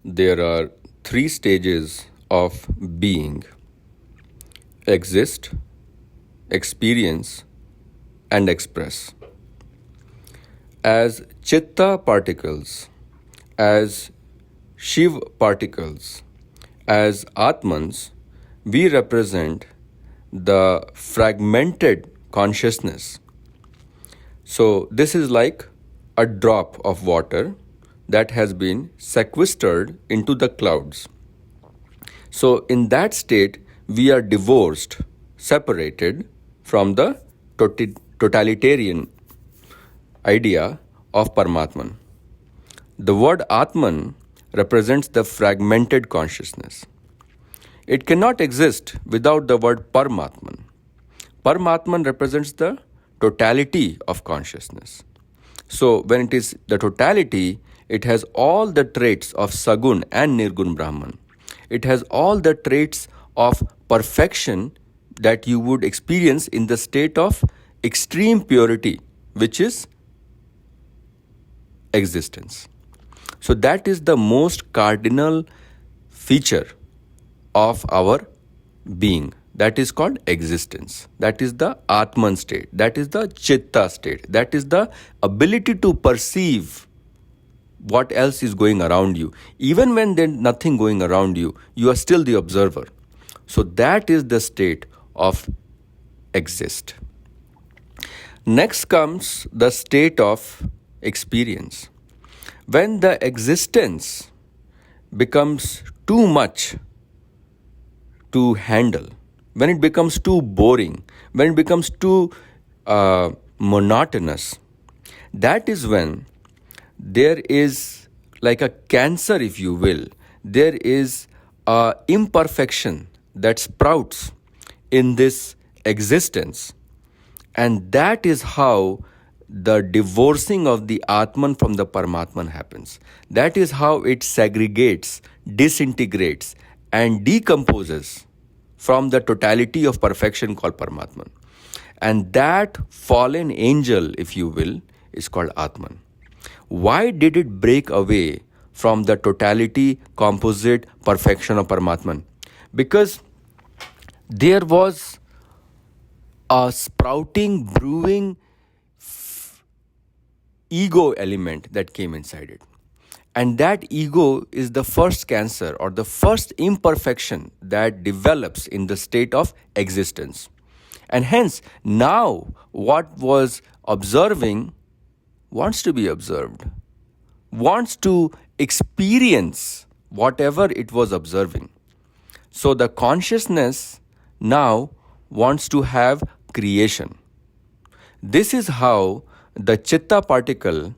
There are three stages of being: exist, experience, and express. As chitta particles, as Shiv particles, as Atmans, we represent the fragmented consciousness. So, this is like a drop of water that has been sequestered into the clouds. So, in that state, we are divorced, separated from the totalitarian idea of Paramatman. The word Atman represents the fragmented consciousness. It cannot exist without the word Paramatman. Paramatman represents the totality of consciousness. So, when it is the totality, it has all the traits of Sagun and Nirgun Brahman. It has all the traits of perfection that you would experience in the state of extreme purity, which is existence. So, that is the most cardinal feature of our being. That is called existence. That is the Atman state. That is the Chitta state. That is the ability to perceive what else is going around you. Even when there's nothing going around you, you are still the observer. So that is the state of exist. Next comes the state of experience. When the existence becomes too much to handle, when it becomes too boring, when it becomes too monotonous, that is when there is like a cancer, if you will. There is a imperfection that sprouts in this existence. And that is how the divorcing of the Atman from the Paramatman happens. That is how it segregates, disintegrates, and decomposes from the totality of perfection called Paramatman. And that fallen angel, if you will, is called Atman. Why did it break away from the totality, composite perfection of Paramatman? Because there was a sprouting, brewing ego element that came inside it. And that ego is the first cancer or the first imperfection that develops in the state of existence. And hence, now what was observing wants to be observed, wants to experience whatever it was observing. So the consciousness now wants to have creation. This is how the Chitta particle,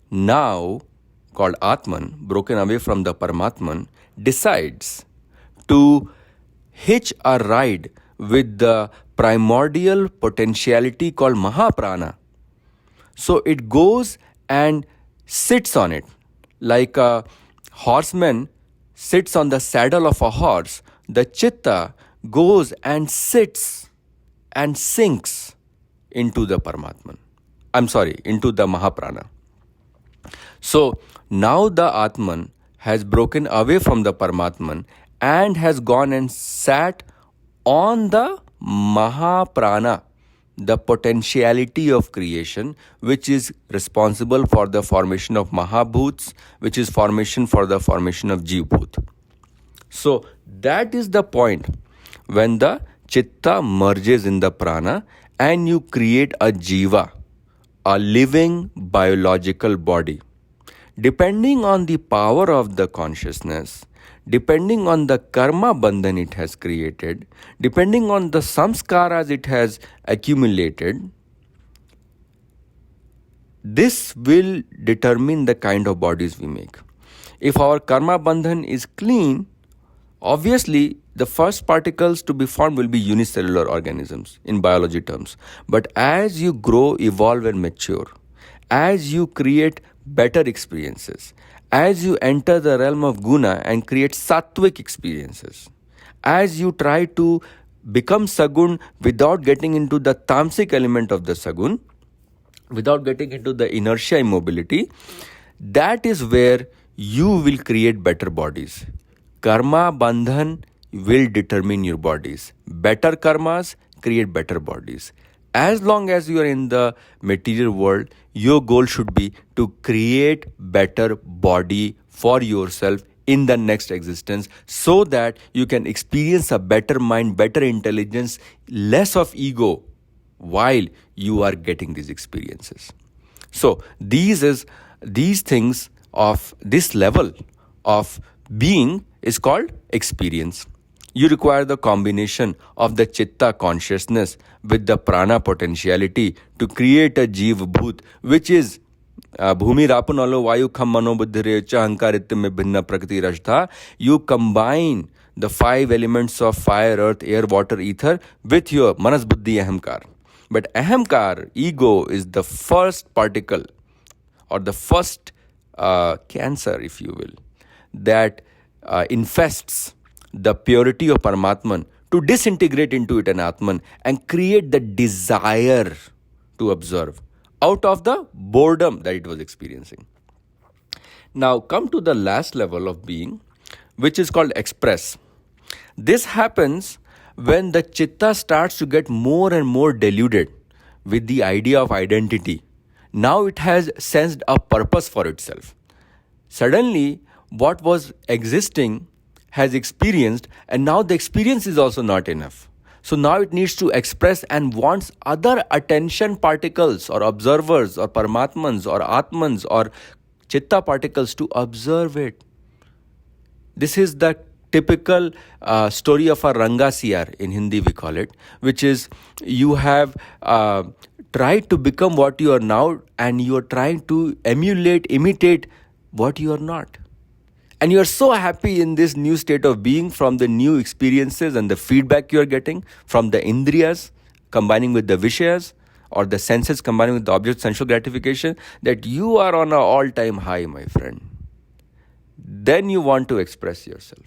now called Atman, broken away from the Paramatman, decides to hitch a ride with the primordial potentiality called Mahaprana. So it goes and sits on it. Like a horseman sits on the saddle of a horse, the Chitta goes and sits and sinks into the Paramatman. Into the Mahaprana. So now the Atman has broken away from the Paramatman and has gone and sat on the Mahaprana, the potentiality of creation, which is responsible for the formation of Mahabhuts, which is formation for the formation of Jivbhut. So that is the point when the Chitta merges in the Prana and you create a Jiva, a living biological body. Depending on the power of the consciousness, depending on the karma bandhan it has created, depending on the samskaras it has accumulated, this will determine the kind of bodies we make. If our karma bandhan is clean, obviously the first particles to be formed will be unicellular organisms in biology terms. But as you grow, evolve and mature, as you create better experiences, as you enter the realm of guna and create sattvic experiences, as you try to become sagun without getting into the tamasic element of the sagun, without getting into the inertia immobility, that is where you will create better bodies. Karma bandhan will determine your bodies. Better karmas create better bodies. As long as you are in the material world, your goal should be to create better body for yourself in the next existence, so that you can experience a better mind, better intelligence, less of ego while you are getting these experiences. So these things of this level of being is called experience. You require the combination of the chitta consciousness with the prana potentiality to create a jiva bhoot, which is भूमि रापुनलो वायु खम मनोबुद्धि च अहंकारित्य में भिन्न प्रकृति रजता. You combine the 5 elements of fire, earth, air, water, ether with your manas buddhi ahamkar. But ahamkar, ego, is the first particle or the first cancer, if you will, that infests the purity of Paramatman to disintegrate into it an Atman and create the desire to observe out of the boredom that it was experiencing. Now come to the last level of being, which is called express. This happens when the chitta starts to get more and more deluded with the idea of identity. Now it has sensed a purpose for itself. Suddenly, what was existing has experienced, and now the experience is also not enough. So now it needs to express and wants other attention particles or observers or paramatmans or atmans or chitta particles to observe it. This is the typical story of a Ranga CR, in Hindi we call it, which is you have tried to become what you are now, and you are trying to imitate what you are not. And you are so happy in this new state of being from the new experiences and the feedback you are getting from the indriyas combining with the vishayas, or the senses combining with the object sensual gratification, that you are on an all-time high, my friend. Then you want to express yourself.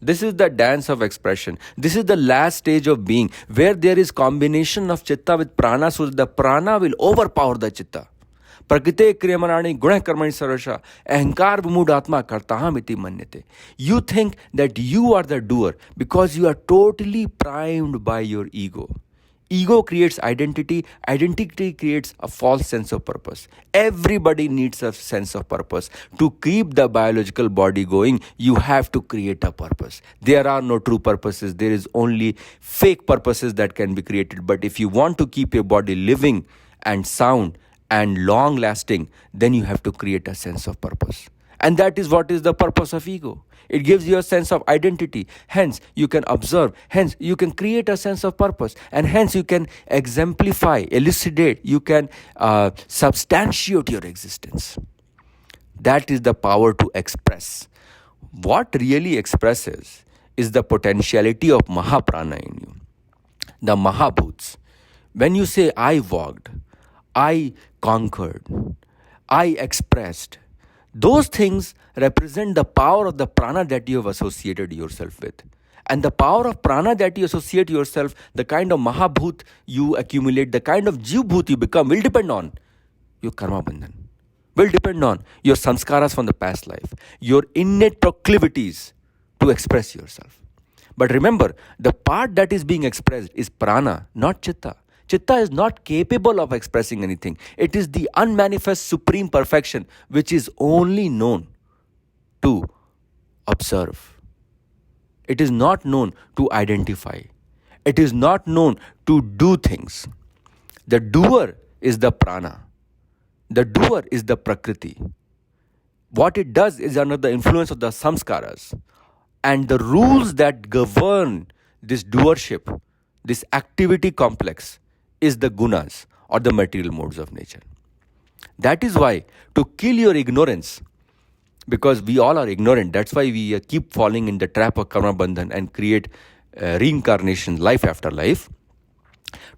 This is the dance of expression. This is the last stage of being, where there is combination of chitta with prana, so that the prana will overpower the chitta. Prakrite kriyamanaani guna karmani sarvasha ahankar vimud atma kartaham iti manyate. You think that you are the doer because you are totally primed by your ego. Ego creates identity. Identity creates a false sense of purpose. Everybody needs a sense of purpose. To keep the biological body going, you have to create a purpose. There are no true purposes. There is only fake purposes that can be created. But if you want to keep your body living and sound and long lasting, then you have to create a sense of purpose. And that is what is the purpose of ego. It gives you a sense of identity. Hence, you can observe. Hence, you can create a sense of purpose. And hence, you can exemplify, elucidate. You can substantiate your existence. That is the power to express. What really expresses is the potentiality of Mahaprana in you. The Mahabhuts. When you say, I walked, I conquered, I expressed, those things represent the power of the prana that you have associated yourself with. And the power of prana that you associate yourself, the kind of mahabhut you accumulate, the kind of jivbhut you become, will depend on your karma bandhan, will depend on your samskaras from the past life, your innate proclivities to express yourself. But remember, the part that is being expressed is prana, not chitta. Chitta is not capable of expressing anything. It is the unmanifest supreme perfection which is only known to observe. It is not known to identify. It is not known to do things. The doer is the prana. The doer is the prakriti. What it does is under the influence of the samskaras. And the rules that govern this doership, this activity complex, is the gunas or the material modes of nature. That is why, to kill your ignorance, because we all are ignorant, that's why we keep falling in the trap of karma bandhan and create reincarnation, life after life.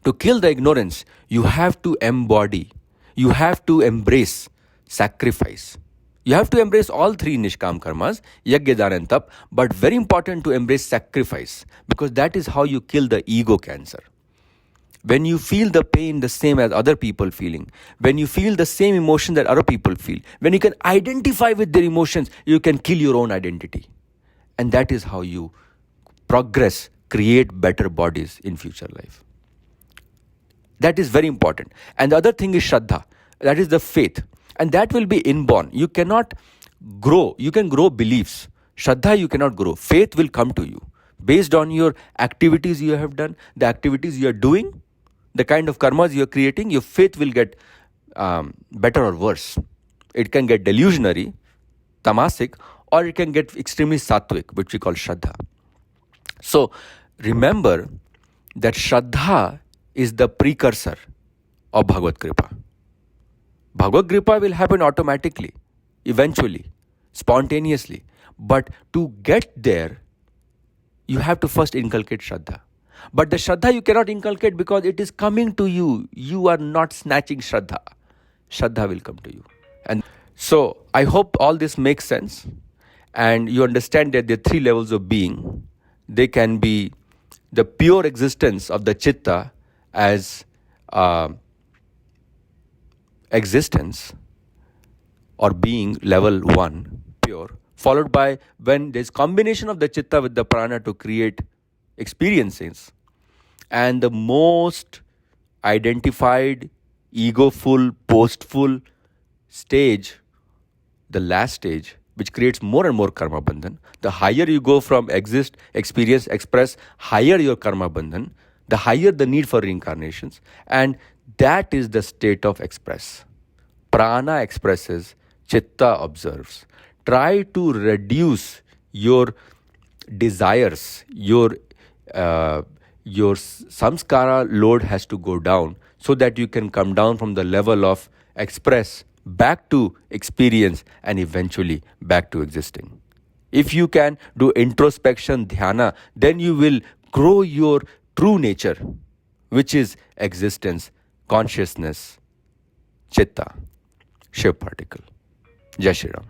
To kill the ignorance, you have to embody, you have to embrace sacrifice. You have to embrace all 3 nishkam karmas, yajna, dana and tap, but very important to embrace sacrifice, because that is how you kill the ego cancer. when you feel the pain the same as other people feeling, when you feel the same emotion that other people feel, when you can identify with their emotions, you can kill your own identity. And that is how you progress, create better bodies in future life. That is very important. And the other thing is Shraddha. That is the faith. And that will be inborn. You cannot grow. You can grow beliefs. Shraddha you cannot grow. Faith will come to you. Based on your activities you have done, the activities you are doing, the kind of karmas you are creating, your faith will get better or worse. It can get delusionary, tamasic, or it can get extremely sattvic, which we call Shraddha. So remember that Shraddha is the precursor of Bhagavad Kripa. Bhagavad Kripa will happen automatically, eventually, spontaneously. But to get there, you have to first inculcate Shraddha. But the Shraddha you cannot inculcate because it is coming to you. You are not snatching Shraddha. Shraddha will come to you. And so I hope all this makes sense. And you understand that there are three levels of being. They can be the pure existence of the Chitta as existence or being, level 1, pure, followed by when there's combination of the Chitta with the Prana to create experiences, and the most identified, egoful, boastful stage, the last stage, which creates more and more karma bandhan. The higher you go from exist, experience, express, higher your karma bandhan, the higher the need for reincarnations. And that is the state of express. Prana expresses, Chitta observes. Try to reduce your desires, your samskara load has to go down so that you can come down from the level of express back to experience and eventually back to existing. If you can do introspection, dhyana, then you will grow your true nature, which is existence, consciousness, Chitta, Shiv particle. Jai Shri Ram.